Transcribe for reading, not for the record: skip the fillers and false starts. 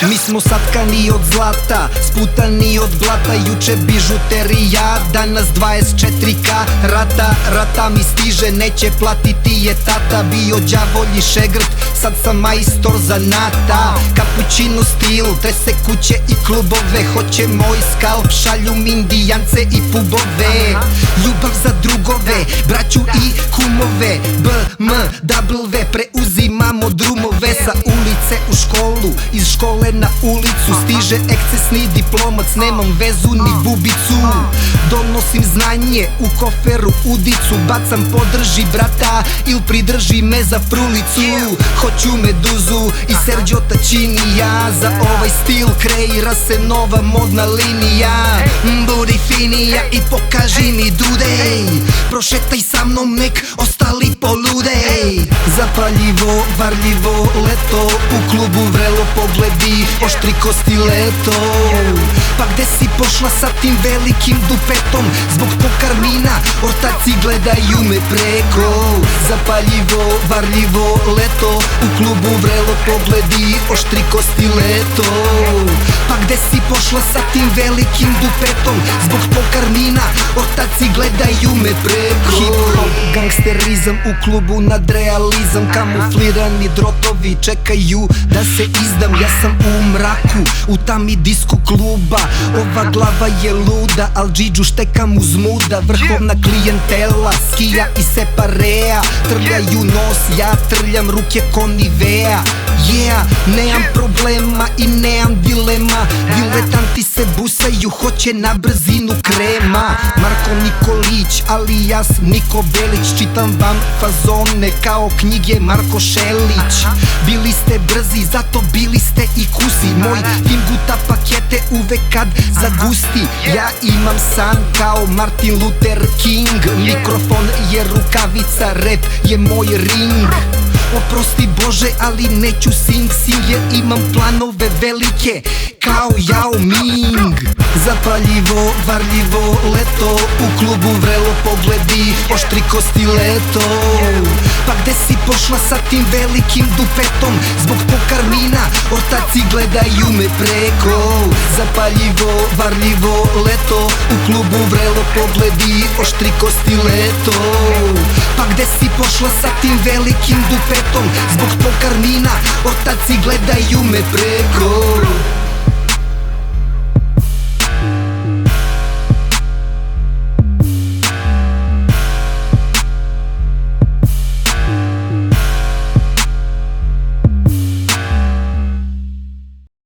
Mi smo satkani od zlata, sputani od blata. Juče bižuterija, danas 24K. Rata mi stiže, neće platiti je tata. Bio đavolji šegrt, sad sam majstor zanata. Kapućino stil, trese kuće i klubove. Hoće moj skalp, šalju mi indijance i pubove. Ljubav za drugove, braću i kumove. BMW, preuzimamo drumove. Sa ulice u školu, iz škole na ulicu. Stiže ekscesni diplomac, nemam vezu ni bubicu. Donosim znanje u koferu udicu. Bacam podrži brata il pridrži me za frulicu. Hoću meduzu i Sergio Taccinija. Za ovaj stil kreira se nova modna linija. Budi finija i pokaži mi dudej. Prošetaj sa mnom, nek ostali poludej. Zapaljivo, varljivo leto, u klubu vrelo pogledi, oštri ko stileto. Pa gde si pošla sa tim velikim dupetom? Zbog tog karmina ortaci gledaju me preko. Zapaljivo, varljivo leto, u klubu vrelo pogledi, oštri ko stileto. Pa gde si pošla sa tim velikim dupetom? Zbog tog karmina ortaci gledaju me preko. Hip-hop, gangsterizam u klubu, nadrealizam. Kamuflirani drotovi čekaju da se izdam. Ja sam u mraku, u tami disko kluba. Ova glava je luda, al džidžu štekam uz muda. Vrhovna klijentela, skija i separea. Trljaju nos, ja trljam ruke ko Nivea. Yeah, nemam problema i nemam dilema. Diletanti se busaju, hoće na brzinu krema. Marko Nikolić, alias Niko Belić. Čitam vam fazone kao knjige Marko Šelić. Bili ste brzi, zato bili ste i kusi. Moj tim guta pakete uvek kad zagusti. Ja imam san kao Martin Luther King. Mikrofon je rukavica, rap je moj ring. Oprosti Bože, ali neću sing jer imam planove velike kao Yao Ming. Zapaljivo, varljivo leto, u klubu vrelo pogledi, oštri ko stileto. Pa gde si pošla sa tim velikim dupetom? Zbog tog karmina ortaci gledaju me preko. Zapaljivo, varljivo leto, u klubu vrelo pogledi, oštri ko stileto. Pa gde si pošla sa tim velikim dupetom? Zbog tog karmina ortaci gledaju me preko.